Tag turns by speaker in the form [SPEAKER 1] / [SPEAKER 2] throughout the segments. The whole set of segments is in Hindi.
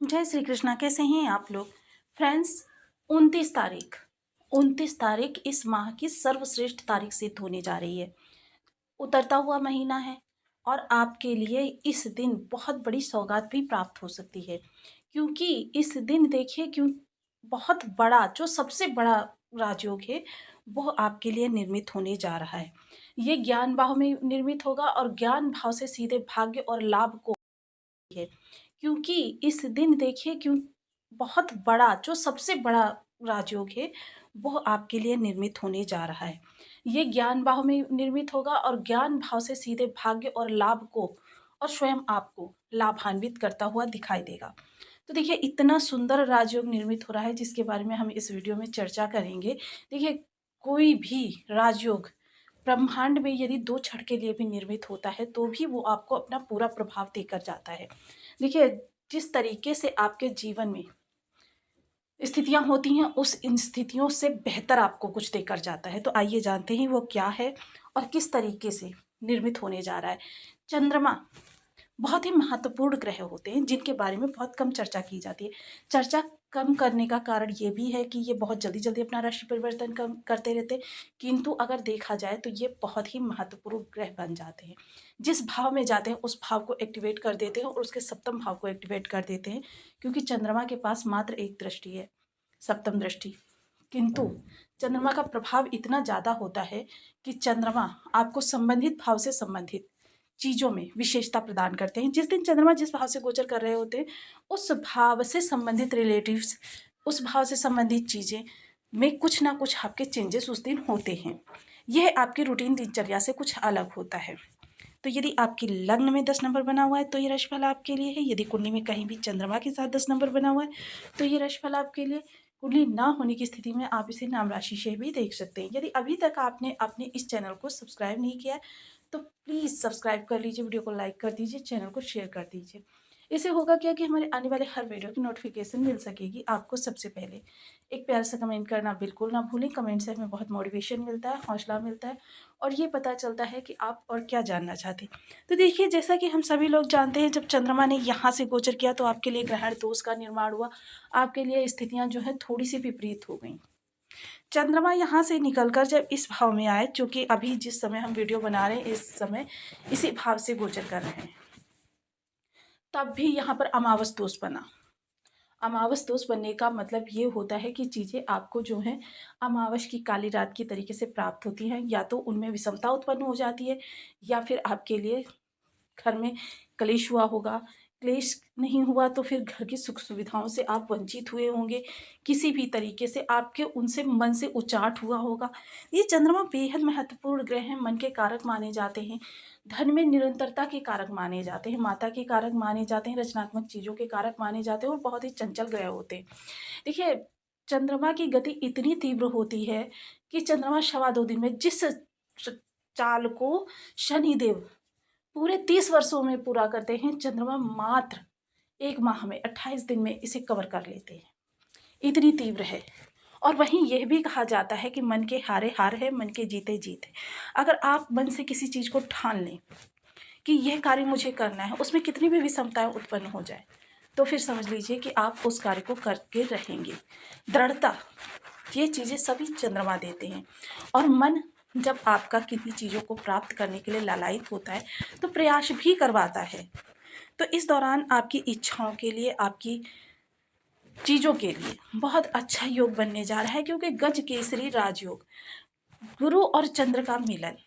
[SPEAKER 1] जय श्री कृष्णा। कैसे हैं आप लोग फ्रेंड्स। 29 तारीख इस माह की सर्वश्रेष्ठ तारीख सिद्ध होने जा रही है। उतरता हुआ महीना है और आपके लिए इस दिन बहुत बड़ी सौगात भी प्राप्त हो सकती है, क्योंकि इस दिन देखिए क्यों बहुत बड़ा जो सबसे बड़ा राजयोग है वो आपके लिए निर्मित होने जा रहा है। ये ज्ञान भाव में निर्मित होगा और ज्ञान भाव से सीधे भाग्य और लाभ को है, क्योंकि इस दिन देखिए क्यों बहुत बड़ा जो सबसे बड़ा राजयोग है वो आपके लिए निर्मित होने जा रहा है। ये ज्ञान भाव में निर्मित होगा और ज्ञान भाव से सीधे भाग्य और लाभ को और स्वयं आपको लाभान्वित करता हुआ दिखाई देगा। तो देखिए इतना सुंदर राजयोग निर्मित हो रहा है जिसके बारे में हम इस वीडियो में चर्चा करेंगे। देखिए कोई भी राजयोग ब्रह्मांड में यदि 2 क्षण के लिए भी निर्मित होता है तो भी वो आपको अपना पूरा प्रभाव देकर जाता है। देखिए जिस तरीके से आपके जीवन में स्थितियां होती हैं उस इन स्थितियों से बेहतर आपको कुछ देकर जाता है। तो आइए जानते हैं वो क्या है और किस तरीके से निर्मित होने जा रहा है। चंद्रमा बहुत ही महत्वपूर्ण ग्रह होते हैं जिनके बारे में बहुत कम चर्चा की जाती है। चर्चा कम करने का कारण ये भी है कि ये बहुत जल्दी जल्दी अपना राशि परिवर्तन कम करते रहते हैं, किंतु अगर देखा जाए तो ये बहुत ही महत्वपूर्ण ग्रह बन जाते हैं। जिस भाव में जाते हैं उस भाव को एक्टिवेट कर देते हैं और उसके सप्तम भाव को एक्टिवेट कर देते हैं, क्योंकि चंद्रमा के पास मात्र एक दृष्टि है, सप्तम दृष्टि। किंतु चंद्रमा का प्रभाव इतना ज़्यादा होता है कि चंद्रमा आपको संबंधित भाव से संबंधित चीज़ों में विशेषता प्रदान करते हैं। जिस दिन चंद्रमा जिस भाव से गोचर कर रहे होते हैं उस भाव से संबंधित रिलेटिव्स, उस भाव से संबंधित चीज़ें में कुछ ना कुछ आपके चेंजेस उस दिन होते हैं। यह आपकी रूटीन दिनचर्या से कुछ अलग होता है। तो यदि आपकी लग्न में 10 नंबर बना हुआ है तो ये राशिफल आपके लिए है। यदि कुंडली में कहीं भी चंद्रमा के साथ 10 नंबर बना हुआ है तो ये राशिफल आपके लिए। कुंडली ना होने की स्थिति में आप इसे नाम राशि से भी देख सकते हैं। यदि अभी तक आपने अपने इस चैनल को सब्सक्राइब नहीं किया है तो प्लीज़ सब्सक्राइब कर लीजिए, वीडियो को लाइक कर दीजिए, चैनल को शेयर कर दीजिए। इससे होगा क्या कि हमारे आने वाले हर वीडियो की नोटिफिकेशन मिल सकेगी आपको सबसे पहले। एक प्यार सा कमेंट करना बिल्कुल ना भूलें। कमेंट से हमें बहुत मोटिवेशन मिलता है, हौसला मिलता है और ये पता चलता है कि आप और क्या जानना चाहते हैं। तो देखिए जैसा कि हम सभी लोग जानते हैं, जब चंद्रमा ने यहाँ से गोचर किया तो आपके लिए ग्रहण दोष का निर्माण हुआ। आपके लिए स्थितियाँ जो है थोड़ी सी विपरीत हो गई। चंद्रमा यहाँ से निकलकर जब इस भाव में आए, चूँकि अभी जिस समय हम वीडियो बना रहे हैं इस समय इसी भाव से गोचर कर रहे हैं, तब भी यहाँ पर अमावस दोष बना। अमावस दोष बनने का मतलब ये होता है कि चीज़ें आपको जो है अमावस की काली रात की तरीके से प्राप्त होती हैं, या तो उनमें विषमता उत्पन्न हो जाती है या फिर आपके लिए घर में क्लेश हुआ होगा। क्लेश नहीं हुआ तो फिर घर की सुख सुविधाओं से आप वंचित हुए होंगे, किसी भी तरीके से आपके उनसे मन से उचाट हुआ होगा। ये चंद्रमा बेहद महत्वपूर्ण ग्रह हैं, मन के कारक माने जाते हैं, धन में निरंतरता के कारक माने जाते हैं, माता के कारक माने जाते हैं, रचनात्मक चीज़ों के कारक माने जाते हैं और बहुत ही चंचल ग्रह होते हैं। देखिए चंद्रमा की गति इतनी तीव्र होती है कि चंद्रमा 2.25 दिन में जिस चाल को शनिदेव पूरे 30 वर्षों में पूरा करते हैं, चंद्रमा मात्र 1 माह में 28 दिन में इसे कवर कर लेते हैं। इतनी तीव्र है। और वहीं यह भी कहा जाता है कि मन के हारे हार है, मन के जीते जीत है। अगर आप मन से किसी चीज़ को ठान लें कि यह कार्य मुझे करना है, उसमें कितनी भी विषमताएं उत्पन्न हो जाए तो फिर समझ लीजिए कि आप उस कार्य को करके रहेंगे। दृढ़ता, ये चीज़ें सभी चंद्रमा देते हैं। और मन जब आपका किन्हीं चीज़ों को प्राप्त करने के लिए लालायित होता है तो प्रयास भी करवाता है। तो इस दौरान आपकी इच्छाओं के लिए, आपकी चीज़ों के लिए बहुत अच्छा योग बनने जा रहा है, क्योंकि गज केसरी राजयोग, गुरु और चंद्र का मिलन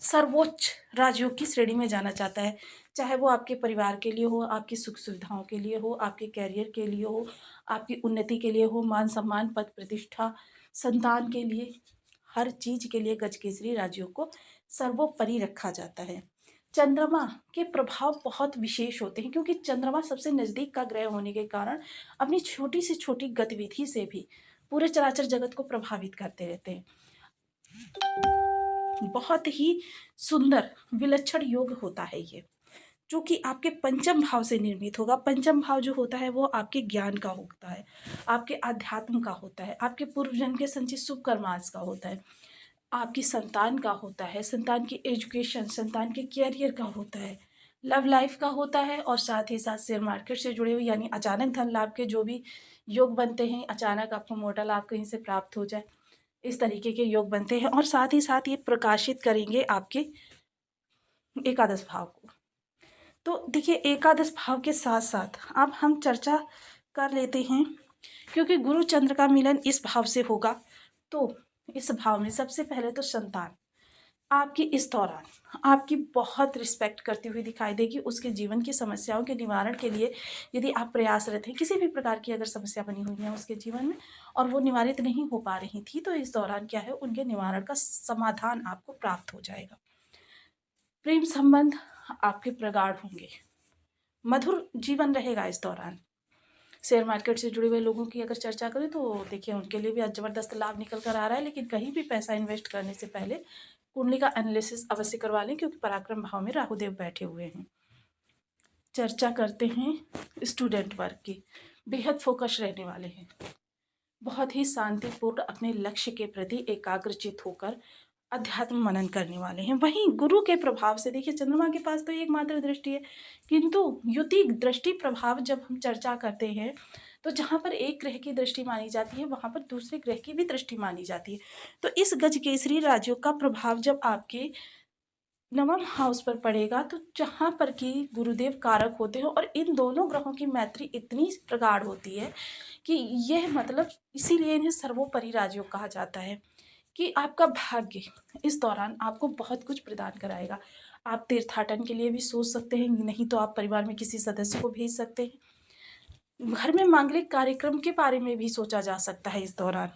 [SPEAKER 1] सर्वोच्च राजयोग की श्रेणी में जाना जाता है। चाहे वो आपके परिवार के लिए हो, आपकी सुख सुविधाओं के लिए हो, आपके कैरियर के लिए हो, आपकी उन्नति के लिए हो, मान सम्मान पद प्रतिष्ठा, संतान के लिए, हर चीज़ के लिए गज केसरी राजयोग को सर्वोपरि रखा जाता है। चंद्रमा के प्रभाव बहुत विशेष होते हैं, क्योंकि चंद्रमा सबसे नज़दीक का ग्रह होने के कारण अपनी छोटी से छोटी गतिविधि से भी पूरे चराचर जगत को प्रभावित करते रहते हैं। बहुत ही सुंदर विलक्षण योग होता है ये, जो कि आपके पंचम भाव से निर्मित होगा। पंचम भाव जो होता है वो आपके ज्ञान का होता है, आपके आध्यात्म का होता है, आपके पूर्व जन्म के संचित शुभ कर्मांश का होता है, आपकी संतान का होता है, संतान की एजुकेशन, संतान के कैरियर का होता है, लव लाइफ का होता है और साथ ही साथ शेयर मार्केट से जुड़े हुए यानी अचानक धन लाभ के जो भी योग बनते हैं, अचानक आपको मोटा लाभ कहीं से प्राप्त हो जाए, इस तरीके के योग बनते हैं। और साथ ही साथ ये प्रकाशित करेंगे आपके एकादश भाव को। तो देखिए एकादश भाव के साथ साथ अब हम चर्चा कर लेते हैं, क्योंकि गुरु चंद्र का मिलन इस भाव से होगा, तो इस भाव में सबसे पहले तो संतान आपकी इस दौरान आपकी बहुत रिस्पेक्ट करती हुई दिखाई देगी। उसके जीवन की समस्याओं के निवारण के लिए यदि आप प्रयासरत हैं, किसी भी प्रकार की अगर समस्या बनी हुई है उसके जीवन में और वो निवारित नहीं हो पा रही थी, तो इस दौरान क्या है, उनके निवारण का समाधान आपको प्राप्त हो जाएगा। प्रेम संबंध आपके प्रगाढ़ होंगे, मधुर जीवन रहेगा इस दौरान। शेयर मार्केट से जुड़े हुए लोगों की अगर चर्चा करें तो देखिए उनके लिए भी आज ज़बरदस्त लाभ निकल कर आ रहा है, लेकिन कहीं भी पैसा इन्वेस्ट करने से पहले कुंडली का एनालिसिस अवश्य करवा लें, क्योंकि पराक्रम भाव में राहुदेव बैठे हुए हैं। चर्चा करते हैं स्टूडेंट वर्ग की। बेहद फोकस रहने वाले हैं, बहुत ही शांतिपूर्ण अपने लक्ष्य के प्रति एकाग्रचित होकर अध्यात्म मनन करने वाले हैं। वहीं गुरु के प्रभाव से देखिए चंद्रमा के पास तो एकमात्र दृष्टि है, किंतु युति दृष्टि प्रभाव जब हम चर्चा करते हैं तो जहाँ पर एक ग्रह की दृष्टि मानी जाती है वहाँ पर दूसरे ग्रह की भी दृष्टि मानी जाती है। तो इस गजकेसरी राजयोग का प्रभाव जब आपके नवम हाउस पर पड़ेगा, तो जहाँ पर कि गुरुदेव कारक होते हैं और इन दोनों ग्रहों की मैत्री इतनी प्रगाढ़ होती है कि यह मतलब इसीलिए इन्हें सर्वोपरि राजयोग कहा जाता है कि आपका भाग्य इस दौरान आपको बहुत कुछ प्रदान कराएगा। आप तीर्थाटन के लिए भी सोच सकते हैं, नहीं तो आप परिवार में किसी सदस्य को भेज सकते हैं। घर में मांगलिक कार्यक्रम के बारे में भी सोचा जा सकता है इस दौरान।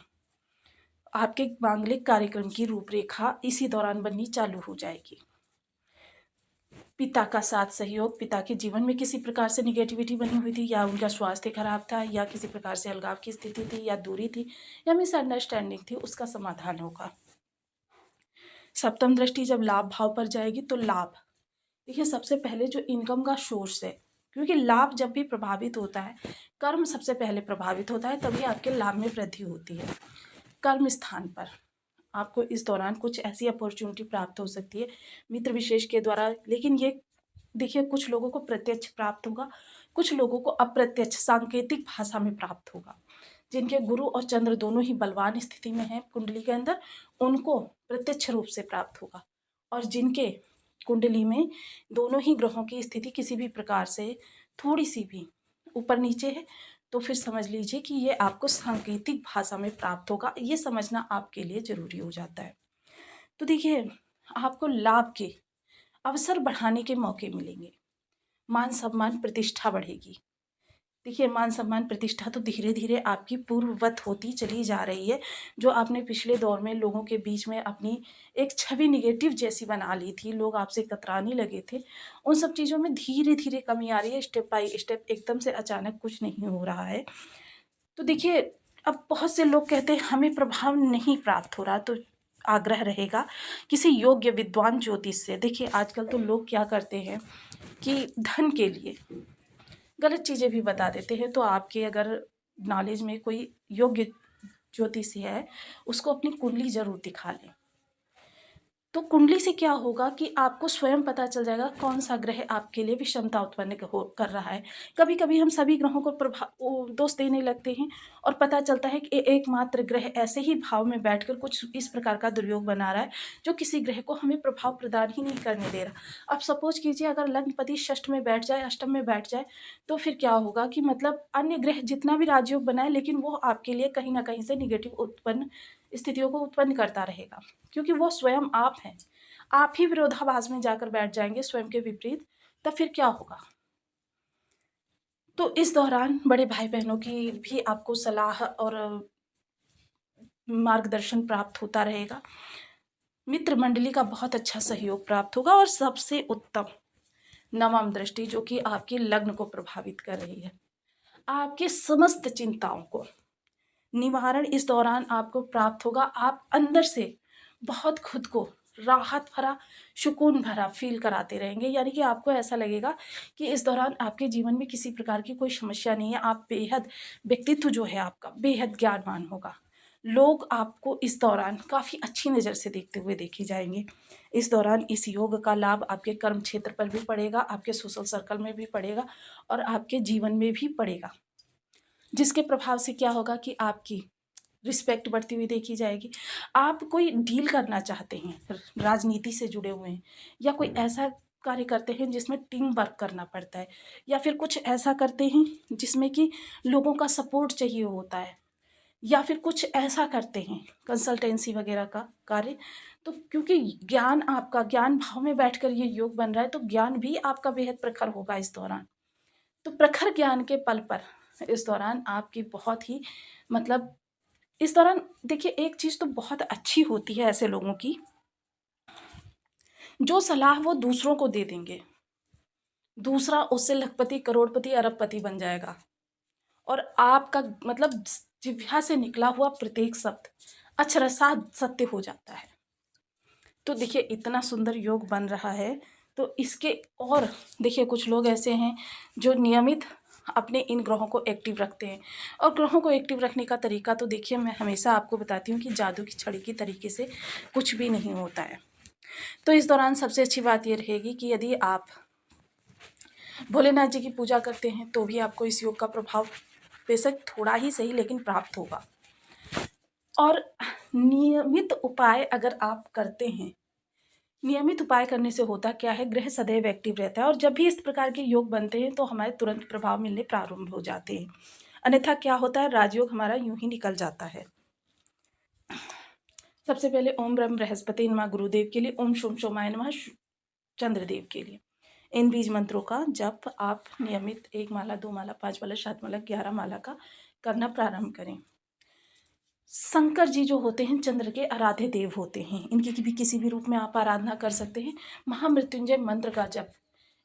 [SPEAKER 1] आपके मांगलिक कार्यक्रम की रूपरेखा इसी दौरान बननी चालू हो जाएगी। पिता का साथ सहयोग, पिता के जीवन में किसी प्रकार से निगेटिविटी बनी हुई थी या उनका स्वास्थ्य खराब था या किसी प्रकार से अलगाव की स्थिति थी या दूरी थी या मिसअंडरस्टैंडिंग थी, उसका समाधान होगा। सप्तम दृष्टि जब लाभ भाव पर जाएगी तो लाभ देखिए सबसे पहले जो इनकम का सोर्स है, क्योंकि लाभ जब भी प्रभावित होता है, कर्म सबसे पहले प्रभावित होता है, तभी आपके लाभ में वृद्धि होती है। कर्म स्थान पर आपको इस दौरान कुछ ऐसी अपॉर्चुनिटी प्राप्त हो सकती है मित्र विशेष के द्वारा, लेकिन ये देखिए कुछ लोगों को प्रत्यक्ष प्राप्त होगा, कुछ लोगों को अप्रत्यक्ष सांकेतिक भाषा में प्राप्त होगा। जिनके गुरु और चंद्र दोनों ही बलवान स्थिति में हैं कुंडली के अंदर, उनको प्रत्यक्ष रूप से प्राप्त होगा। और जिनके कुंडली में दोनों ही ग्रहों की स्थिति किसी भी प्रकार से थोड़ी सी भी ऊपर नीचे है, तो फिर समझ लीजिए कि ये आपको सांकेतिक भाषा में प्राप्त होगा। ये समझना आपके लिए ज़रूरी हो जाता है। तो देखिए आपको लाभ के अवसर बढ़ाने के मौके मिलेंगे, मान सम्मान प्रतिष्ठा बढ़ेगी। देखिए मान सम्मान प्रतिष्ठा तो धीरे धीरे आपकी पूर्ववत होती चली जा रही है। जो आपने पिछले दौर में लोगों के बीच में अपनी एक छवि निगेटिव जैसी बना ली थी, लोग आपसे कतराने लगे थे, उन सब चीज़ों में धीरे धीरे कमी आ रही है। स्टेप बाय स्टेप, एकदम से अचानक कुछ नहीं हो रहा है। तो देखिए अब बहुत से लोग कहते हैं हमें प्रभाव नहीं प्राप्त हो रहा, तो आग्रह रहेगा किसी योग्य विद्वान ज्योतिष से। देखिए आजकल तो लोग क्या करते हैं कि धन के लिए गलत चीज़ें भी बता देते हैं। तो आपके अगर नॉलेज में कोई योग्य ज्योतिषी है, उसको अपनी कुंडली ज़रूर दिखा लें। तो कुंडली से क्या होगा कि आपको स्वयं पता चल जाएगा कौन सा ग्रह आपके लिए विषमता उत्पन्न कर रहा है। कभी कभी हम सभी ग्रहों को दोष देने लगते हैं और पता चलता है कि एकमात्र ग्रह ऐसे ही भाव में बैठकर कुछ इस प्रकार का दुर्योग बना रहा है जो किसी ग्रह को हमें प्रभाव प्रदान ही नहीं करने दे रहा। अब सपोज कीजिए अगर लग्नपति षष्ठ में बैठ जाए, अष्टम में बैठ जाए, तो फिर क्या होगा कि मतलब अन्य ग्रह जितना भी राजयोग बनाए, लेकिन वो आपके लिए कहीं ना कहीं से निगेटिव स्थितियों को उत्पन्न करता रहेगा, क्योंकि वो स्वयं आप हैं। आप ही विरोधाभास में जाकर बैठ जाएंगे स्वयं के विपरीत, तब फिर क्या होगा। तो इस दौरान बड़े भाई बहनों की भी आपको सलाह और मार्गदर्शन प्राप्त होता रहेगा। मित्र मंडली का बहुत अच्छा सहयोग प्राप्त होगा और सबसे उत्तम नवम दृष्टि जो कि आपके लग्न को प्रभावित कर रही है, आपके समस्त चिंताओं को निवारण इस दौरान आपको प्राप्त होगा। आप अंदर से बहुत खुद को राहत भरा, सुकून भरा फील कराते रहेंगे, यानी कि आपको ऐसा लगेगा कि इस दौरान आपके जीवन में किसी प्रकार की कोई समस्या नहीं है। आप बेहद व्यक्तित्व जो है आपका बेहद ज्ञानवान होगा। लोग आपको इस दौरान काफ़ी अच्छी नज़र से देखते हुए देखे जाएंगे। इस दौरान इस योग का लाभ आपके कर्म क्षेत्र पर भी पड़ेगा, आपके सोशल सर्कल में भी पड़ेगा और आपके जीवन में भी पड़ेगा, जिसके प्रभाव से क्या होगा कि आपकी रिस्पेक्ट बढ़ती हुई देखी जाएगी। आप कोई डील करना चाहते हैं, राजनीति से जुड़े हुए हैं, या कोई ऐसा कार्य करते हैं जिसमें टीम वर्क करना पड़ता है, या फिर कुछ ऐसा करते हैं जिसमें कि लोगों का सपोर्ट चाहिए होता है, या फिर कुछ ऐसा करते हैं कंसल्टेंसी वगैरह का कार्य, तो क्योंकि ज्ञान, आपका ज्ञान भाव में बैठकर ये योग बन रहा है, तो ज्ञान भी आपका बेहद प्रखर होगा इस दौरान। तो प्रखर ज्ञान के पल पर इस दौरान आपकी बहुत ही मतलब इस दौरान देखिए, एक चीज़ तो बहुत अच्छी होती है ऐसे लोगों की, जो सलाह वो दूसरों को दे देंगे, दूसरा उससे लखपति करोड़पति अरबपति बन जाएगा, और आपका मतलब जिह्वा से निकला हुआ प्रत्येक शब्द अक्षरशः सत्य हो जाता है। तो देखिए, इतना सुंदर योग बन रहा है, तो इसके और देखिए, कुछ लोग ऐसे हैं जो नियमित अपने इन ग्रहों को एक्टिव रखते हैं, और ग्रहों को एक्टिव रखने का तरीका तो देखिए, मैं हमेशा आपको बताती हूँ कि जादू की छड़ी की तरीके से कुछ भी नहीं होता है। तो इस दौरान सबसे अच्छी बात ये रहेगी कि यदि आप भोलेनाथ जी की पूजा करते हैं तो भी आपको इस योग का प्रभाव बेशक थोड़ा ही सही लेकिन प्राप्त होगा। और नियमित उपाय अगर आप करते हैं, नियमित उपाय करने से होता क्या है, ग्रह सदैव एक्टिव रहता है, और जब भी इस प्रकार के योग बनते हैं तो हमारे तुरंत प्रभाव मिलने प्रारंभ हो जाते हैं। अन्यथा क्या होता है, राजयोग हमारा यूं ही निकल जाता है। सबसे पहले ओम ब्रह्म बृहस्पति नमः गुरुदेव के लिए, ओम शोम शोमाय नमः चंद्रदेव के लिए, इन बीज मंत्रों का जप आप नियमित 1 माला, 2 माला, 5 माला, 7 माला, 11 माला का करना प्रारंभ करें। शंकर जी जो होते हैं चंद्र के आराध्य देव होते हैं, इनकी भी किसी भी रूप में आप आराधना कर सकते हैं। महामृत्युंजय मंत्र का जप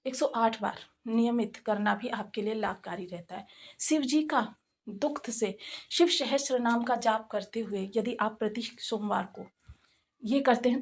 [SPEAKER 1] 108 बार नियमित करना भी आपके लिए लाभकारी रहता है। शिव जी का दुग्ध से शिव सहस्त्र नाम का जाप करते हुए यदि आप प्रति सोमवार को ये करते हैं